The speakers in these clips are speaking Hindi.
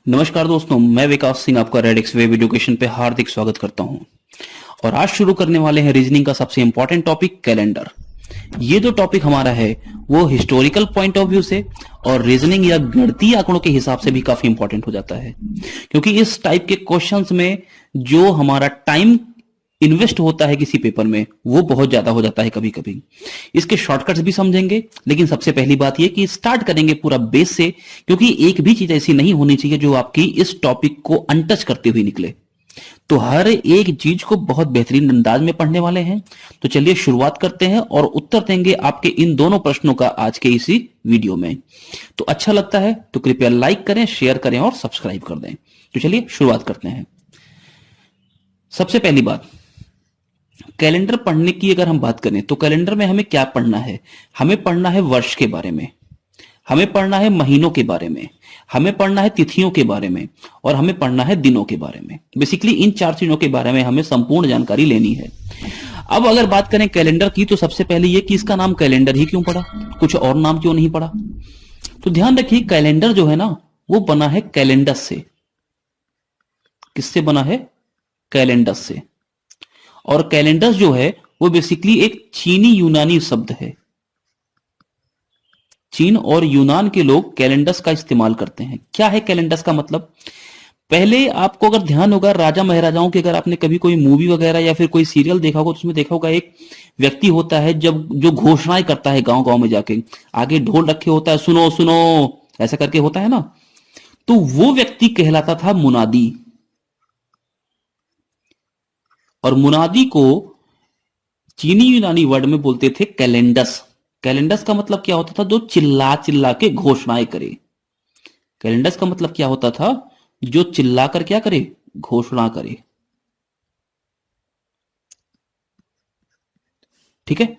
नमस्कार दोस्तों, मैं विकास सिंह आपका रेडिक्स वेब एजुकेशन पे हार्दिक स्वागत करता हूं। और आज शुरू करने वाले हैं रीजनिंग का सबसे इंपॉर्टेंट टॉपिक कैलेंडर। ये जो टॉपिक हमारा है वो हिस्टोरिकल पॉइंट ऑफ व्यू से और रीजनिंग या गणितीय आंकड़ों के हिसाब से भी काफी इंपॉर्टेंट हो जाता है, क्योंकि इस टाइप के क्वेश्चंस में जो हमारा टाइम इन्वेस्ट होता है किसी पेपर में वो बहुत ज्यादा हो जाता है कभी कभी। इसके शॉर्टकट्स भी समझेंगे, लेकिन सबसे पहली बात ये कि स्टार्ट करेंगे पूरा बेस से, क्योंकि एक भी चीज ऐसी नहीं होनी चाहिए जो आपकी इस टॉपिक को अनटच करते हुए निकले। तो हर एक चीज को बहुत बेहतरीन अंदाज में पढ़ने वाले हैं। तो चलिए शुरुआत करते हैं और उत्तर देंगे आपके इन दोनों प्रश्नों का आज के इसी वीडियो में। तो अच्छा लगता है तो कृपया लाइक करें, शेयर करें और सब्सक्राइब कर दें। तो चलिए शुरुआत करते हैं। सबसे पहली बात, कैलेंडर पढ़ने की अगर हम बात करें तो कैलेंडर में हमें क्या पढ़ना है? हमें पढ़ना है वर्ष के बारे में, हमें पढ़ना है महीनों के बारे में, हमें पढ़ना है तिथियों के बारे में और हमें पढ़ना है दिनों के बारे में। बेसिकली इन चार चीजों के बारे में हमें संपूर्ण जानकारी लेनी है। अब अगर बात करें कैलेंडर की तो सबसे पहले यह कि इसका नाम कैलेंडर ही क्यों पड़ा, कुछ और नाम क्यों नहीं पड़ा? तो ध्यान रखिए, कैलेंडर जो है ना वो बना है कैलेंडस से। किससे बना है? कैलेंडस से। और कैलेंडस जो है वो बेसिकली एक चीनी यूनानी शब्द है। चीन और यूनान के लोग कैलेंडस का इस्तेमाल करते हैं। क्या है कैलेंडस का मतलब? पहले आपको अगर ध्यान होगा राजा महाराजाओं की, अगर आपने कभी कोई मूवी वगैरह या फिर कोई सीरियल देखा होगा तो उसमें देखा होगा एक व्यक्ति होता है जब जो घोषणाएं करता है गांव गांव में जाके, आगे ढोल रखे होता है, सुनो सुनो ऐसा करके होता है ना। तो वो व्यक्ति कहलाता था मुनादी। और मुनादी को चीनी यूनानी वर्ड में बोलते थे कैलेंडस। कैलेंडस का मतलब क्या होता था? जो चिल्ला चिल्ला के घोषणाएं करे। कैलेंडस का मतलब क्या होता था? जो चिल्ला कर क्या करे? घोषणा करे। ठीक है।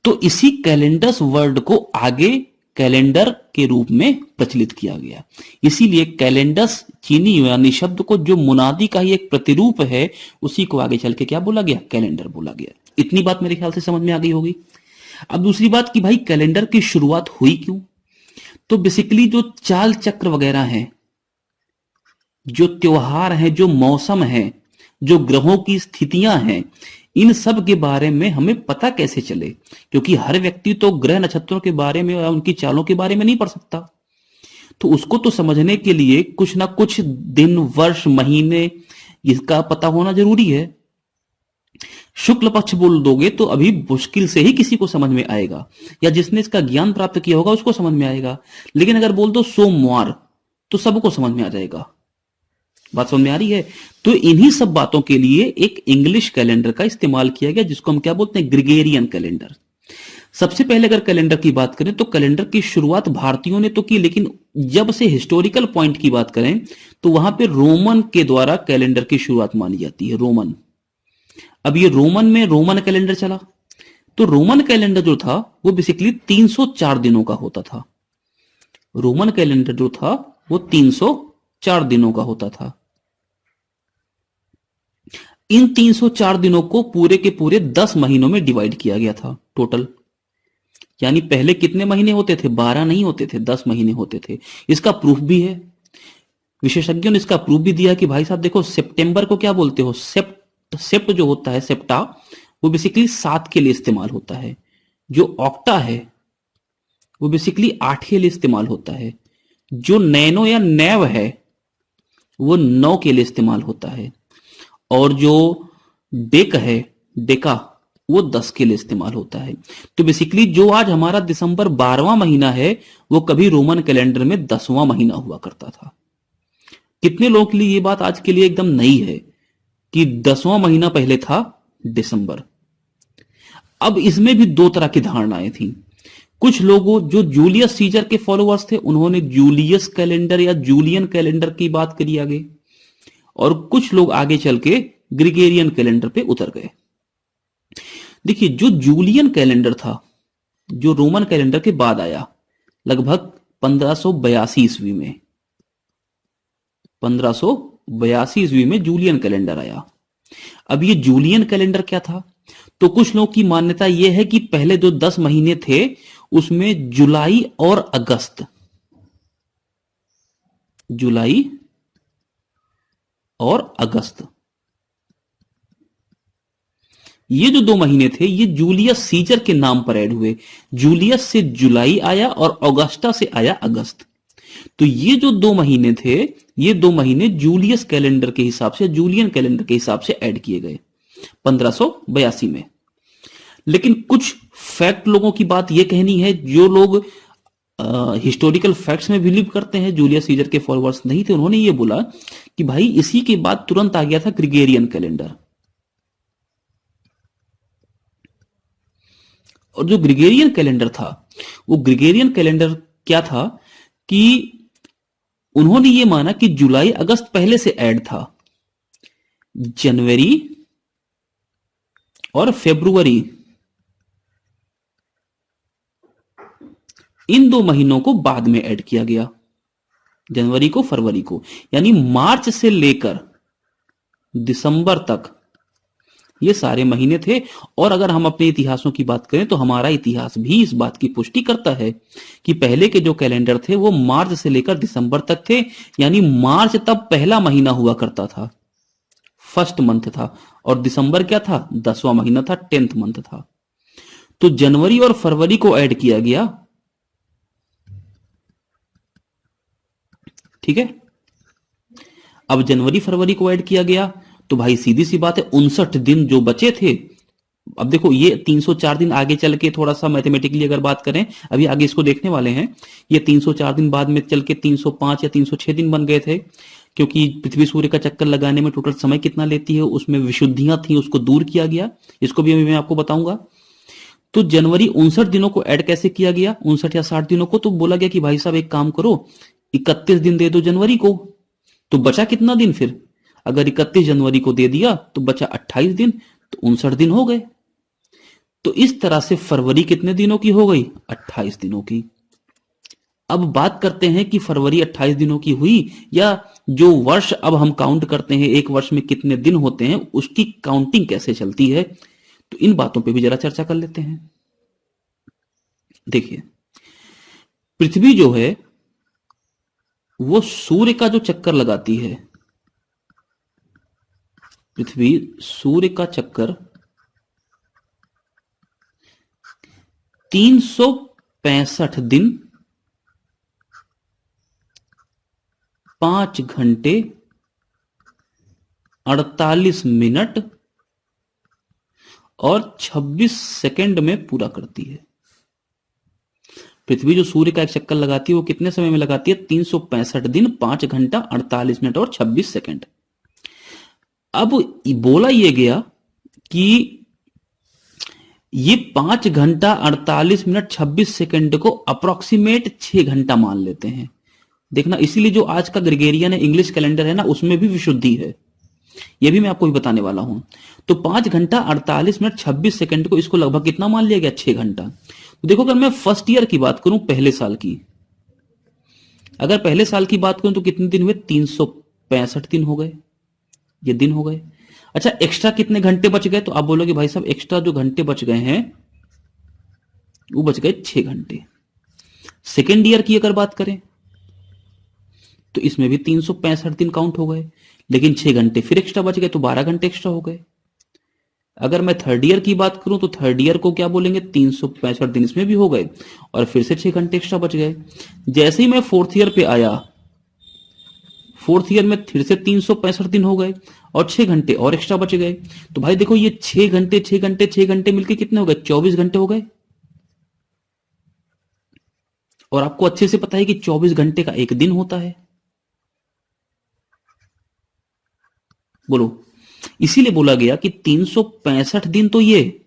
तो इसी कैलेंडस वर्ड को आगे कैलेंडर के रूप में प्रचलित किया गया। इसीलिए कैलेंडस चीनी यूनानी शब्द को, जो मुनादी का ही एक प्रतिरूप है, उसी को आगे चल के क्या बोला गया? कैलेंडर बोला गया। इतनी बात मेरे ख्याल से समझ में आ गई होगी। अब दूसरी बात कि भाई कैलेंडर की शुरुआत हुई क्यों? तो बेसिकली जो चाल चक्र वगैरह हैं, जो त्योहार हैं, जो मौसम है, जो ग्रहों की स्थितियां हैं, इन सब के बारे में हमें पता कैसे चले? क्योंकि हर व्यक्ति तो ग्रह नक्षत्रों के बारे में या उनकी चालों के बारे में नहीं पढ़ सकता। तो उसको तो समझने के लिए कुछ ना कुछ दिन, वर्ष, महीने इसका पता होना जरूरी है। शुक्ल पक्ष बोल दोगे तो अभी मुश्किल से ही किसी को समझ में आएगा, या जिसने इसका ज्ञान प्राप्त किया होगा उसको समझ में आएगा। लेकिन अगर बोल दो सोमवार तो सबको समझ में आ जाएगा। बात समझ में आ रही है? तो इन्हीं सब बातों के लिए एक इंग्लिश कैलेंडर का इस्तेमाल किया गया, जिसको हम क्या बोलते हैं? Gregorian calendar. सबसे पहले अगर कैलेंडर की बात करें तो कैलेंडर की शुरुआत भारतीयों ने तो की, लेकिन जब से हिस्टोरिकल पॉइंट की बात करें तो वहां पे रोमन के द्वारा कैलेंडर की शुरुआत मानी जाती है। रोमन। अब ये रोमन में रोमन कैलेंडर चला, तो रोमन कैलेंडर जो था वो बेसिकली 304 दिनों का होता था। रोमन कैलेंडर जो था वो 304 दिनों का होता था। इन 304 दिनों को पूरे के पूरे 10 महीनों में डिवाइड किया गया था टोटल। यानी पहले कितने महीने होते थे? 12 नहीं होते थे, 10 महीने होते थे। इसका प्रूफ भी है, विशेषज्ञों ने इसका प्रूफ भी दिया कि भाई साहब देखो, सितंबर को क्या बोलते हो? सेप्ट जो होता है, सेप्टा, वो बेसिकली 7 के लिए इस्तेमाल होता है। जो ऑक्टा है वो बेसिकली 8 के लिए इस्तेमाल होता है। जो नैनो या नैव है वो 9 के लिए इस्तेमाल होता है। और जो डेक है, डेका, वो 10 के लिए इस्तेमाल होता है। तो बेसिकली जो आज हमारा दिसंबर 12वां महीना है वो कभी रोमन कैलेंडर में 10वां महीना हुआ करता था। कितने लोगों के लिए ये बात आज के लिए एकदम नई है कि 10वां महीना पहले था दिसंबर। अब इसमें भी दो तरह की धारणाएं थी। कुछ लोगों जो जूलियस सीजर के फॉलोअर्स थे उन्होंने जूलियस कैलेंडर या जूलियन कैलेंडर की बात करी आगे, और कुछ लोग आगे चल के ग्रिगोरियन कैलेंडर पे उतर गए। देखिए, जो जूलियन कैलेंडर था, जो रोमन कैलेंडर के बाद आया, लगभग 1582 ईस्वी में, 1582 ईस्वी में जूलियन कैलेंडर आया। अब ये जूलियन कैलेंडर क्या था? तो कुछ लोगों की मान्यता यह है कि पहले जो 10 महीने थे उसमें जुलाई और अगस्त, जुलाई और अगस्त, ये जो 2 महीने थे ये जूलियस सीजर के नाम पर ऐड हुए। जूलियस से जुलाई आया और ऑगस्टा से आया अगस्त। तो ये जो 2 महीने थे, ये 2 महीने जूलियस कैलेंडर के हिसाब से, जूलियन कैलेंडर के हिसाब से ऐड किए गए 1582 में। लेकिन कुछ फैक्ट लोगों की बात यह कहनी है, जो लोग हिस्टोरिकल फैक्ट्स में बिलीव करते हैं, जूलियस सीजर के फॉलोअर्स नहीं थे, उन्होंने ये बोला कि भाई इसी के बाद तुरंत आ गया था ग्रिगोरियन कैलेंडर। और जो ग्रिगोरियन कैलेंडर था, वो ग्रिगोरियन कैलेंडर क्या था कि उन्होंने ये माना कि जुलाई अगस्त पहले से ऐड था, जनवरी और फरवरी इन 2 महीनों को बाद में ऐड किया गया, जनवरी को फरवरी को। यानी मार्च से लेकर दिसंबर तक ये सारे महीने थे। और अगर हम अपने इतिहासों की बात करें तो हमारा इतिहास भी इस बात की पुष्टि करता है कि पहले के जो कैलेंडर थे वो मार्च से लेकर दिसंबर तक थे। यानी मार्च तब पहला महीना हुआ करता था, फर्स्ट मंथ था, और दिसंबर क्या था, 10वां महीना था, 10th मंथ था। तो जनवरी और फरवरी को ऐड किया गया, ठीक है। अब जनवरी फरवरी को ऐड किया गया तो भाई सीधी सी बात है 59 दिन जो बचे थे। अब देखो ये 304 दिन आगे चल के, थोड़ा सा मैथमेटिकली अगर बात करें, अभी आगे इसको देखने वाले हैं, ये 304 दिन बाद में चल के 305 या 306 दिन बन गए थे, क्योंकि पृथ्वी सूर्य का चक्कर लगाने में टोटल समय कितना लेती है, उसमें विशुद्धियां थी, उसको दूर किया गया। इसको भी अभी मैं आपको बताऊंगा। तो जनवरी 59 दिनों को ऐड कैसे किया गया, 59 या 60 दिनों को, तो बोला गया कि भाई साहब एक काम करो, 31 दिन दे दो जनवरी को, तो बचा कितना दिन फिर, अगर 31 जनवरी को दे दिया तो बचा 28 दिन, तो 59 दिन हो गए। तो इस तरह से फरवरी कितने दिनों की हो गई, 28 दिनों की। अब बात करते हैं कि फरवरी 28 दिनों की हुई, या जो वर्ष अब हम काउंट करते हैं, एक वर्ष में कितने दिन होते हैं, उसकी काउंटिंग कैसे चलती है। तो इन बातों पे भी जरा चर्चा कर लेते हैं। देखिए, पृथ्वी जो है वो सूर्य का जो चक्कर लगाती है, पृथ्वी सूर्य का चक्कर 365 दिन 5 घंटे 48 मिनट और 26 सेकंड में पूरा करती है। पृथ्वी जो सूर्य का एक चक्कर लगाती है वो कितने समय में लगाती है, 365 दिन 5 घंटा 48 मिनट और 26 सेकंड। अब बोला यह गया कि ये 5 घंटा 48 मिनट 26 सेकंड को अप्रोक्सीमेट 6 घंटा मान लेते हैं। देखना, इसीलिए जो आज का ग्रेगोरियन है, इंग्लिश कैलेंडर है ना, उसमें भी विशुद्धि है, यह भी मैं आपको भी बताने वाला हूं। तो 5 घंटा 48 मिनट 26 सेकंड को इसको लगभग कितना मान लिया गया, 6 घंटा। तो देखो, अगर मैं फर्स्ट ईयर की बात करूं, पहले साल की, अगर पहले साल की बात करूं तो कितने दिन हुए, 365 दिन हो गए, ये दिन हो गए। अच्छा, एक्स्ट्रा कितने घंटे बच गए, तो आप बोलोगे भाई साहब एक्स्ट्रा जो घंटे बच गए हैं वो बच गए 6 घंटे। सेकेंड ईयर की अगर बात करें तो इसमें भी 365 दिन काउंट हो गए, लेकिन 6 घंटे फिर एक्स्ट्रा बच गए, तो 12 घंटे एक्स्ट्रा हो गए। अगर मैं थर्ड ईयर की बात करूं तो थर्ड ईयर को क्या बोलेंगे, 365 दिन इसमें भी हो गए और फिर से 6 घंटे एक्स्ट्रा बच गए। जैसे ही मैं फोर्थ ईयर पे आया, फोर्थ ईयर में फिर से 365 दिन हो गए और 6 घंटे और एक्स्ट्रा बच गए। तो भाई देखो, ये 6 घंटे 6 घंटे 6 घंटे मिलके कितने हो गए, 24 घंटे हो गए। और आपको अच्छे से पता है कि 24 घंटे का एक दिन होता है, बोलो। इसीलिए बोला गया कि 365 दिन, तो ये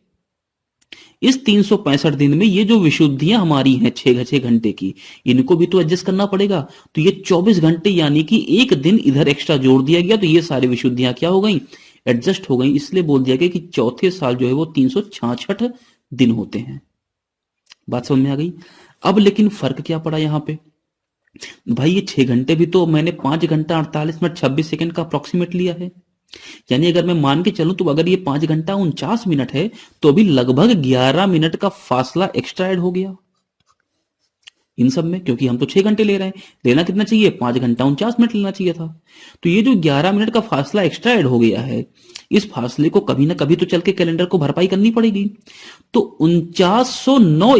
इस 365 दिन में ये जो विशुद्धियां हमारी हैं 6 घंटे की, इनको भी तो एडजस्ट करना पड़ेगा। तो ये 24 घंटे यानी कि एक दिन इधर एक्स्ट्रा जोड़ दिया गया, तो ये सारी विशुद्धियां क्या हो गई, एडजस्ट हो गई। इसलिए बोल दिया गया कि चौथे साल जो है वो 366 दिन होते हैं। बात समझ में आ गई। अब लेकिन फर्क क्या पड़ा यहां पे, भाई ये 6 घंटे भी तो मैंने 5 घंटा 48 मिनट 26 सेकंड का अप्रोक्सीमेट लिया है। यानी अगर मैं मान के चलूं तो अगर ये 5 घंटा 49 मिनट है तो अभी लगभग 11 मिनट का फासला एक्स्ट्रा ऐड हो गया। इन सब में, क्योंकि हम तो 6 घंटे ले रहे हैं, लेना कितना चाहिए, 5 घंटा 49 मिनट लेना चाहिए था। तो ये जो 11 मिनट का फासला एक्स्ट्रा ऐड हो गया है, इस फासले को कभी ना कभी तो चल के कैलेंडर को भरपाई करनी पड़ेगी। तो 4909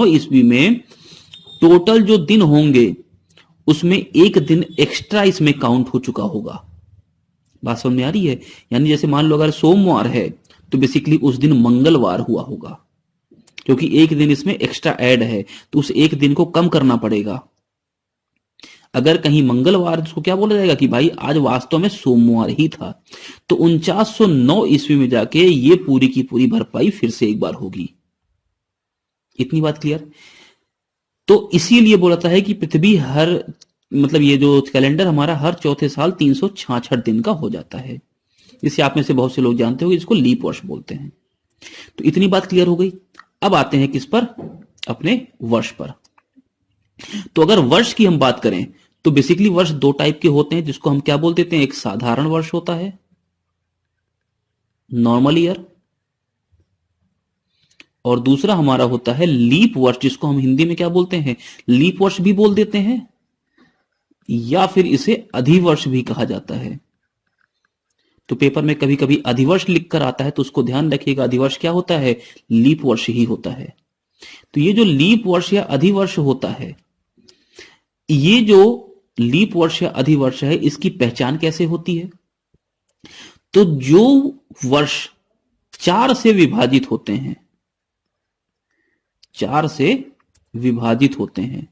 ईस्वी में टोटल जो दिन होंगे उसमें एक दिन एक्स्ट्रा इसमें काउंट हो चुका होगा। बात समझ में आ रही है? यानी जैसे मान लो अगर सोमवार है तो बेसिकली उस दिन मंगलवार हुआ होगा, क्योंकि एक दिन इसमें एक्स्ट्रा ऐड है तो उस एक दिन को कम करना पड़ेगा। अगर कहीं मंगलवार, उसको क्या बोला जाएगा कि भाई आज वास्तव में सोमवार ही था। तो 4909 ईस्वी में जाके ये पूरी की पूरी भरपाई फिर से एक बार होगी। इतनी बात क्लियर? तो इसीलिए बोलता है कि पृथ्वी हर, मतलब ये जो कैलेंडर हमारा हर चौथे साल 366 दिन का हो जाता है। इसे आप में से बहुत से लोग जानते होंगे, इसको लीप वर्ष बोलते हैं। तो इतनी बात क्लियर हो गई। अब आते हैं किस पर, अपने वर्ष पर। तो अगर वर्ष की हम बात करें तो बेसिकली वर्ष दो टाइप के होते हैं, जिसको हम क्या बोल देते हैं, एक साधारण वर्ष होता है, नॉर्मल ईयर, और दूसरा हमारा होता है लीप वर्ष, जिसको हम हिंदी में क्या बोलते हैं, लीप वर्ष भी बोल देते हैं, या फिर इसे अधिवर्ष भी कहा जाता है। तो पेपर में कभी कभी अधिवर्ष लिखकर आता है तो उसको ध्यान रखिएगा, अधिवर्ष क्या होता है, लीप वर्ष ही होता है। तो ये जो लीप वर्ष या अधिवर्ष होता है, ये जो लीप वर्ष या अधिवर्ष है, इसकी पहचान कैसे होती है? तो जो वर्ष 4 से विभाजित होते हैं, 4 से विभाजित होते हैं,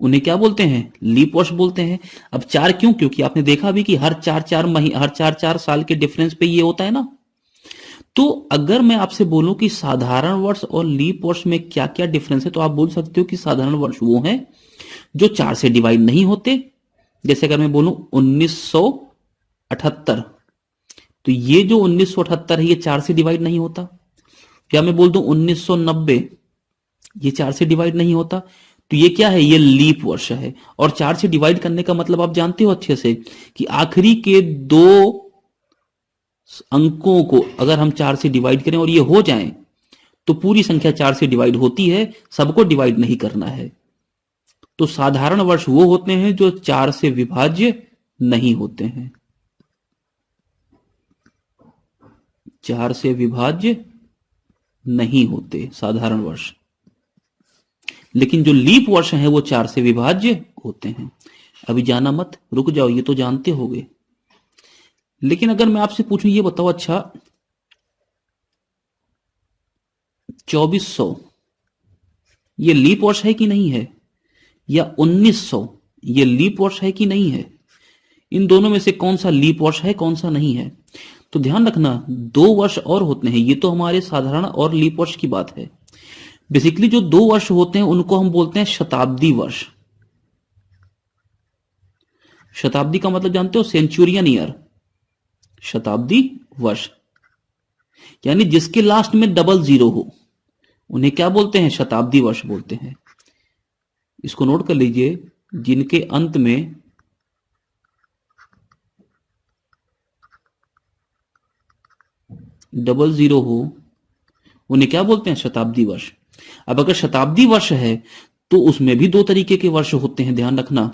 उन्हें क्या बोलते हैं, लीप वर्ष बोलते हैं। अब 4 क्यों? क्योंकि आपने देखा भी कि हर 4 साल के डिफरेंस पे ये होता है ना। तो अगर मैं आपसे बोलूं कि साधारण वर्ष और लीप वर्ष में क्या क्या डिफरेंस है, तो आप बोल सकते हो कि साधारण वर्ष वो है जो 4 से डिवाइड नहीं होते। जैसे अगर मैं बोलूं 1978, तो ये जो 1978 है ये 4 से डिवाइड नहीं होता। क्या मैं बोल दूं 1990, ये 4 से डिवाइड नहीं होता। तो ये क्या है, ये लीप वर्ष है। और 4 से डिवाइड करने का मतलब आप जानते हो अच्छे से कि आखिरी के 2 अंकों को अगर हम 4 से डिवाइड करें और ये हो जाएं तो पूरी संख्या 4 से डिवाइड होती है, सबको डिवाइड नहीं करना है। तो साधारण वर्ष वो होते हैं जो 4 से विभाज्य नहीं होते हैं, 4 से विभाज्य नहीं होते साधारण वर्ष। लेकिन जो लीप वर्ष हैं वो 4 से विभाज्य होते हैं। अभी जाना मत, रुक जाओ, ये तो जानते होगे। लेकिन अगर मैं आपसे पूछूं, ये बताओ, अच्छा 2400 ये लीप वर्ष है कि नहीं है, या 1900 ये लीप वर्ष है कि नहीं है? इन दोनों में से कौन सा लीप वर्ष है, कौन सा नहीं है? तो ध्यान रखना, 2 वर्ष और होते हैं। ये तो हमारे साधारण और लीप वर्ष की बात है। बेसिकली जो 2 वर्ष होते हैं उनको हम बोलते हैं शताब्दी वर्ष। शताब्दी का मतलब जानते हो, सेंचुरियन ईयर, शताब्दी वर्ष। यानी जिसके लास्ट में डबल जीरो हो उन्हें क्या बोलते हैं, शताब्दी वर्ष बोलते हैं। इसको नोट कर लीजिए, जिनके अंत में डबल जीरो हो उन्हें क्या बोलते हैं, शताब्दी वर्ष। अब अगर शताब्दी वर्ष है तो उसमें भी 2 तरीके के वर्ष होते हैं, ध्यान रखना।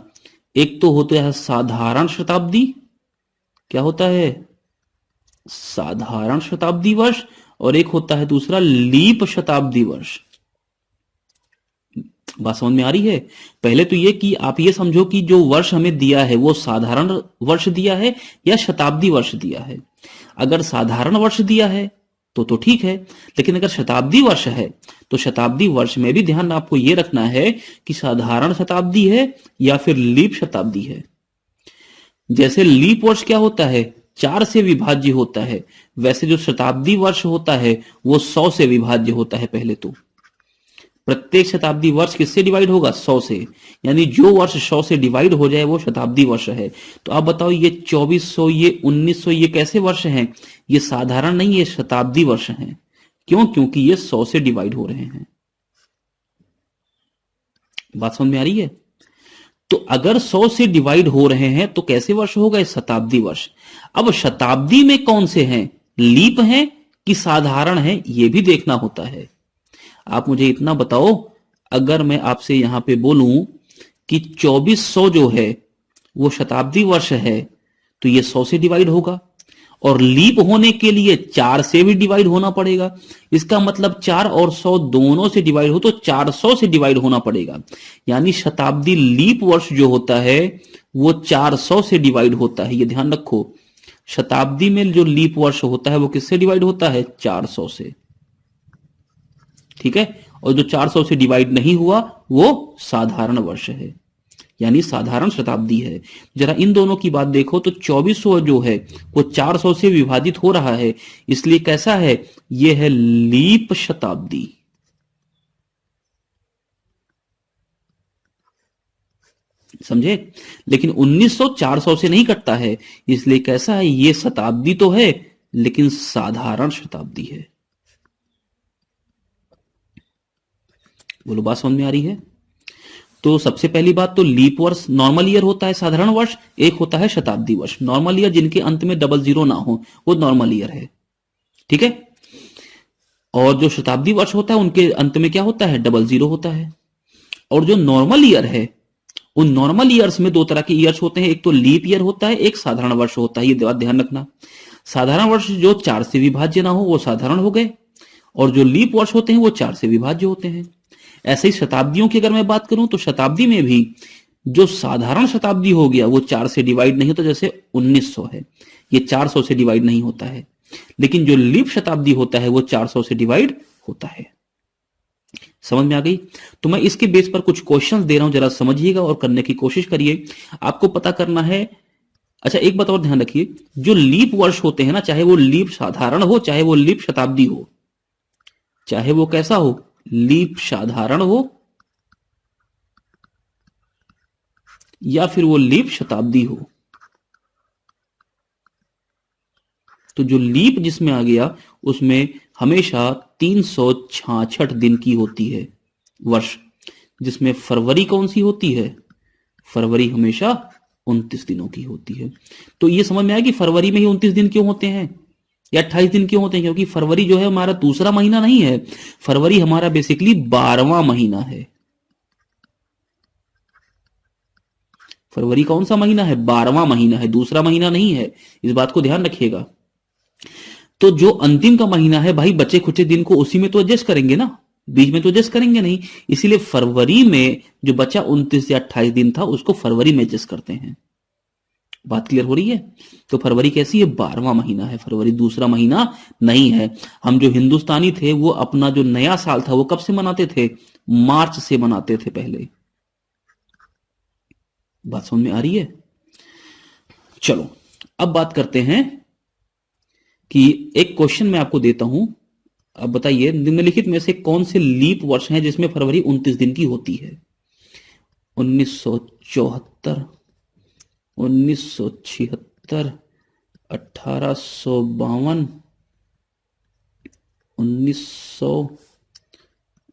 एक तो होता है साधारण शताब्दी, क्या होता है, साधारण शताब्दी वर्ष, और एक होता है दूसरा लीप शताब्दी वर्ष। बात समझ में आ रही है? पहले तो ये कि आप ये समझो कि जो वर्ष हमें दिया है वो साधारण वर्ष दिया है या शताब्दी वर्ष दिया है। अगर साधारण वर्ष दिया है तो ठीक है, लेकिन अगर शताब्दी वर्ष है तो शताब्दी वर्ष में भी ध्यान आपको यह रखना है कि साधारण शताब्दी है या फिर लीप शताब्दी है। जैसे लीप वर्ष क्या होता है, 4 से विभाज्य होता है, वैसे जो शताब्दी वर्ष होता है वो 100 से विभाज्य होता है। पहले तो प्रत्येक शताब्दी वर्ष किससे डिवाइड होगा, 100 से। यानी जो वर्ष 100 से डिवाइड हो जाए वो शताब्दी वर्ष है। तो आप बताओ, ये 2400, ये 1900, ये कैसे वर्ष हैं? ये साधारण नहीं, ये शताब्दी वर्ष हैं। क्यों? क्योंकि ये 100 से डिवाइड हो रहे हैं। बात समझ में आ रही है? तो अगर 100 से डिवाइड हो रहे हैं तो कैसे वर्ष होगा, शताब्दी वर्ष। अब शताब्दी में कौन से हैं, लीप हैं कि साधारण है, ये भी देखना होता है। आप मुझे इतना बताओ, अगर मैं आपसे यहां पे बोलूं कि 2400 जो है वो शताब्दी वर्ष है, तो ये 100 से डिवाइड होगा, और लीप होने के लिए 4 से भी डिवाइड होना पड़ेगा। इसका मतलब 4 और 100 दोनों से डिवाइड हो तो 400 से डिवाइड होना पड़ेगा। यानी शताब्दी लीप वर्ष जो होता है वो 400 से डिवाइड होता है। ये ध्यान रखो, शताब्दी में जो लीप वर्ष होता है वो किससे डिवाइड होता है? 400 से। ठीक है, और जो 400 से डिवाइड नहीं हुआ वो साधारण वर्ष है, यानी साधारण शताब्दी है। जरा इन दोनों की बात देखो तो 2400 जो है वो 400 से विभाजित हो रहा है, इसलिए कैसा है? ये है लीप शताब्दी। समझे? लेकिन 1900 400 से नहीं कटता है, इसलिए कैसा है? ये शताब्दी तो है लेकिन साधारण शताब्दी है। बोलो, बात समझ में आ रही है? तो सबसे पहली बात तो लीप वर्ष नॉर्मल ईयर होता है, साधारण वर्ष, एक होता है शताब्दी वर्ष। नॉर्मल ईयर जिनके अंत में 00 ना हो वो नॉर्मल ईयर है। ठीक है, और जो शताब्दी वर्ष होता है उनके अंत में क्या होता है? 00 होता है। और जो नॉर्मल ईयर है, उन नॉर्मल ईयर्स में दो तरह के ईयर्स होते हैं, एक तो लीप ईयर होता है, एक साधारण वर्ष होता है। ये बात ध्यान रखना। साधारण वर्ष जो 4 से विभाज्य ना हो वो साधारण हो गए, और जो लीप वर्ष होते हैं वो 4 से विभाज्य होते हैं। ऐसे ही शताब्दियों की अगर मैं बात करूं तो शताब्दी में भी जो साधारण शताब्दी हो गया वो 4 से डिवाइड नहीं होता, जैसे 1900 है, ये 400 से डिवाइड नहीं होता है। लेकिन जो लीप शताब्दी होता है वो 400 से डिवाइड होता है। समझ में आ गई? तो मैं इसके बेस पर कुछ क्वेश्चंस दे रहा हूं, जरा समझिएगा और करने की कोशिश करिए। आपको पता करना है। अच्छा, एक बात और ध्यान रखिए, जो लीप वर्ष होते हैं ना, चाहे वो लीप साधारण हो चाहे वो लीप शताब्दी हो, चाहे वो कैसा हो, लीप साधारण हो या फिर वो लीप शताब्दी हो, तो जो लीप जिसमें आ गया उसमें हमेशा 366 दिन की होती है वर्ष, जिसमें फरवरी कौन सी होती है? फरवरी हमेशा 29 दिनों की होती है। तो ये समझ में आया कि फरवरी में ही 29 दिन क्यों होते हैं या 28 दिन क्यों होते हैं? क्योंकि फरवरी जो है हमारा दूसरा महीना नहीं है, फरवरी हमारा बेसिकली 12वां महीना है। फरवरी कौन सा महीना है? 12वां महीना है, दूसरा महीना नहीं है। इस बात को ध्यान रखिएगा। तो जो अंतिम का महीना है भाई, बचे खुचे दिन को उसी में तो एडजस्ट करेंगे ना, बीच में तो एडजस्ट करेंगे नहीं। इसीलिए फरवरी में जो बचा 29 या 28 दिन था उसको फरवरी में एडजस्ट करते हैं। बात क्लियर हो रही है? तो फरवरी कैसी है? 12वां महीना है, फरवरी दूसरा महीना नहीं है। हम जो हिंदुस्तानी थे वो अपना जो नया साल था वो कब से मनाते थे? मार्च से मनाते थे पहले। बात समझ में आ रही है? चलो अब बात करते हैं कि एक क्वेश्चन मैं आपको देता हूं। अब बताइए, निम्नलिखित में से कौन से लीप वर्ष हैं जिसमें फरवरी 29 दिन की होती है? 1974, 1976, 1852, 1900,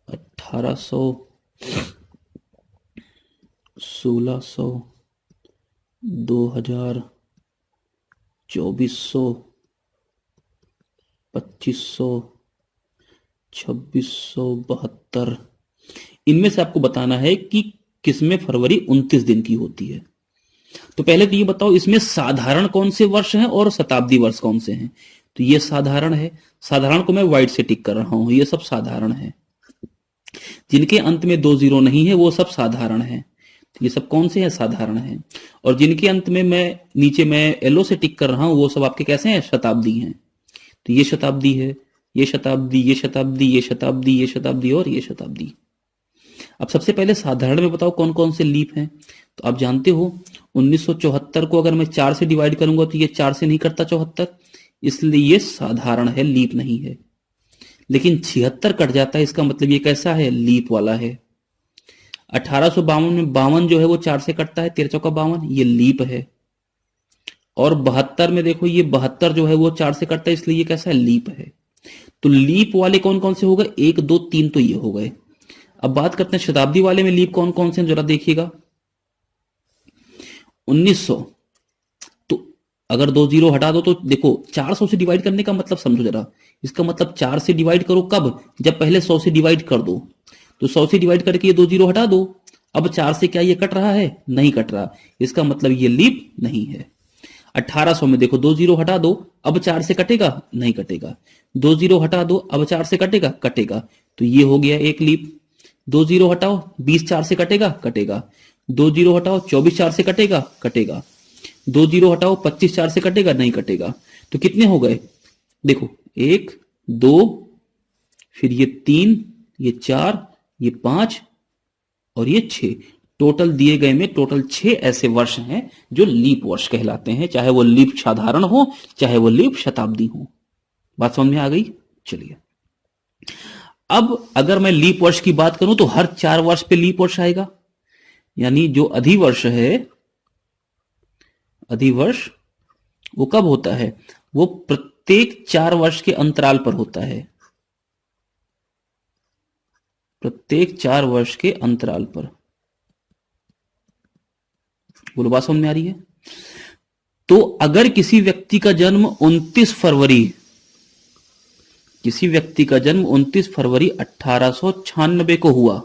1800, 1600, 2000, 2400, 2500, 2672। इनमें से आपको बताना है कि किसमें फरवरी 29 दिन की होती है। तो पहले तो ये बताओ, इसमें साधारण कौन से वर्ष हैं और शताब्दी वर्ष कौन से हैं? तो ये साधारण है, साधारण को मैं व्हाइट से टिक कर रहा हूं, ये सब साधारण है। जिनके अंत में 20 नहीं है वो सब साधारण है। तो ये सब कौन से हैं? साधारण हैं। और जिनके अंत में मैं नीचे मैं येलो से टिक कर रहा हूं वो सब आपके कैसे हैं? शताब्दी हैं। तो ये शताब्दी है, ये शताब्दी, ये शताब्दी, ये शताब्दी, ये शताब्दी और ये शताब्दी। अब सबसे पहले साधारण में बताओ कौन कौन से लीप हैं। तो आप जानते हो 1974 को अगर मैं 4 से डिवाइड करूंगा तो ये 4 से नहीं करता 74, इसलिए ये साधारण है, लीप नहीं है। लेकिन 76 कट जाता है, इसका मतलब ये कैसा है? लीप वाला है। 1852 में 52 जो है वो 4 से कटता है, 13 चौका 52, ये लीप है। और 72 में देखो ये 72 जो है वो 4 से कटता है, इसलिए ये कैसा है? लीप है। तो लीप वाले कौन कौन से हो गए? 1 2 3 तो ये हो गए। अब बात करते हैं शताब्दी वाले में लीप कौन कौन से हैं, जरा देखिएगा। 1900, तो अगर 2 जीरो हटा दो तो देखो 400 से डिवाइड करने का मतलब समझो जरा। इसका मतलब 4 से डिवाइड करो कब, जब पहले 100 से डिवाइड कर दो। तो 100 से डिवाइड करके ये 2 जीरो हटा दो। अब 4 से क्या ये कट रहा है, नहीं कट रहा, इसका मतलब ये लीप नहीं है। 1800 में देखो 2 जीरो हटा दो, अब 4 से कटेगा, नहीं कटेगा। 2 जीरो हटा दो, अब 4 से कटेगा, कटेगा। तो ये हो गया एक लीप। 2 जीरो हटाओ, 20 4 से कटेगा, कटेगा। 2 जीरो हटाओ, 24 4 से कटेगा, कटेगा। 2 जीरो हटाओ, 25 4 से कटेगा, नहीं कटेगा। तो कितने हो गए देखो, 1 2 फिर ये 3 ये 4 ये 5 और ये 6। टोटल दिए गए में टोटल 6 ऐसे वर्ष हैं जो लीप वर्ष कहलाते हैं, चाहे वो लीप साधारण हो चाहे वो लीप शताब्दी हो। बात समझ में आ गई? चलिए, अब अगर मैं लीप वर्ष की बात करूं तो हर 4 वर्ष पे लीप वर्ष आएगा। यानी जो अधिवर्ष है, अधिवर्ष वो कब होता है, वो प्रत्येक 4 वर्ष के अंतराल पर होता है, प्रत्येक 4 वर्ष के अंतराल पर। बोलो, बात समझ में आ रही है? तो अगर किसी व्यक्ति का जन्म 29 फरवरी, किसी व्यक्ति का जन्म 29 फरवरी 1896 को हुआ,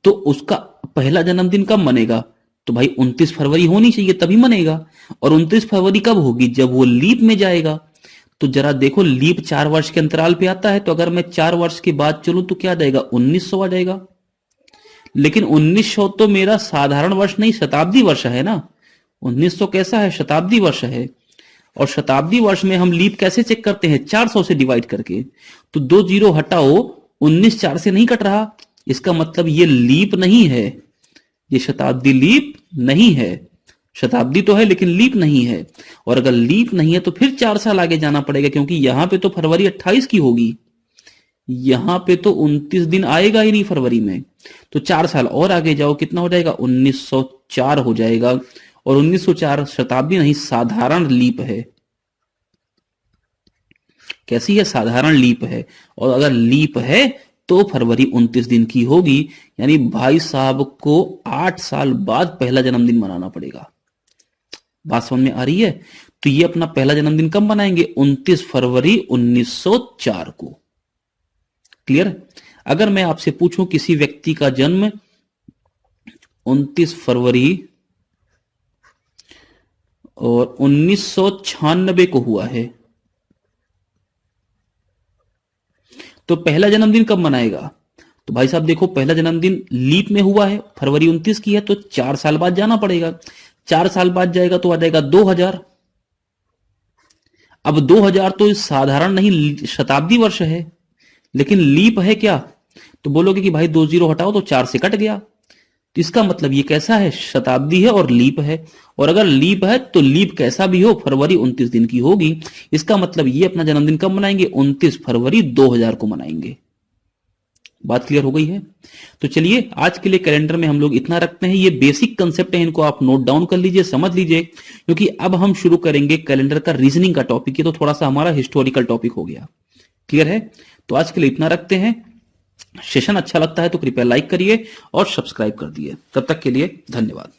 तो उसका पहला जन्मदिन कब मनेगा? तो भाई 29 फरवरी होनी चाहिए तभी मनेगा। और 29 फरवरी कब होगी? जब वो लीप में जाएगा। तो जरा देखो, लीप 4 वर्ष के अंतराल पे आता है, तो अगर मैं 4 वर्ष के बाद चलूं तो क्या आ जाएगा, 1900 आ जाएगा। लेकिन 1900 तो मेरा साधारण वर्ष नहीं, शताब्दी वर्ष है ना। 1900 कैसा है, शताब्दी वर्ष है। और शताब्दी वर्ष में हम लीप कैसे चेक करते हैं, 400 से डिवाइड करके। तो 2 जीरो हटाओ, 19 4 से नहीं कट रहा, इसका मतलब ये लीप नहीं है, ये शताब्दी लीप नहीं है। शताब्दी तो है लेकिन लीप नहीं है। और अगर लीप नहीं है तो फिर 4 साल आगे जाना पड़ेगा, क्योंकि यहां पे तो फरवरी 28 की होगी, यहां पे तो 29 दिन आएगा ही नहीं फरवरी में। तो 4 साल और आगे जाओ, कितना हो जाएगा, 1904 हो जाएगा। और 1904 शताब्दी नहीं, साधारण लीप है। कैसी है, साधारण लीप है। और अगर लीप है तो फरवरी 29 दिन की होगी। यानी भाई साहब को 8 साल बाद पहला जन्मदिन मनाना पड़ेगा। बात समझ में आ रही है? तो ये अपना पहला जन्मदिन कब मनाएंगे, 29 फरवरी 1904 को। क्लियर? अगर मैं आपसे पूछूं किसी व्यक्ति का जन्म 29 फरवरी और 1996 को हुआ है, तो पहला जन्मदिन कब मनाएगा? तो भाई साहब देखो, पहला जन्मदिन लीप में हुआ है, फरवरी 29 की है, तो 4 साल बाद जाना पड़ेगा। 4 साल बाद जाएगा तो आ जाएगा 2000। अब 2000 तो साधारण नहीं, शताब्दी वर्ष है, लेकिन लीप है क्या? तो बोलोगे कि भाई 2 जीरो हटाओ तो 4 से कट गया। तो इसका मतलब ये कैसा है, शताब्दी है और लीप है। और अगर लीप है तो लीप कैसा भी हो फरवरी 29 दिन की होगी। इसका मतलब ये अपना जन्मदिन कब मनाएंगे, 29 फरवरी 2000 को मनाएंगे। बात क्लियर हो गई है? तो चलिए, आज के लिए कैलेंडर में हम लोग इतना रखते हैं। ये बेसिक कंसेप्ट है, इनको आप नोट डाउन कर लीजिए, समझ लीजिए, क्योंकि अब हम शुरू करेंगे कैलेंडर का रीजनिंग का टॉपिक। ये तो थोड़ा सा हमारा हिस्टोरिकल टॉपिक हो गया। क्लियर है? तो आज के लिए इतना रखते हैं। सेशन अच्छा लगता है तो कृपया लाइक करिए और सब्सक्राइब कर दिए। तब तक के लिए धन्यवाद।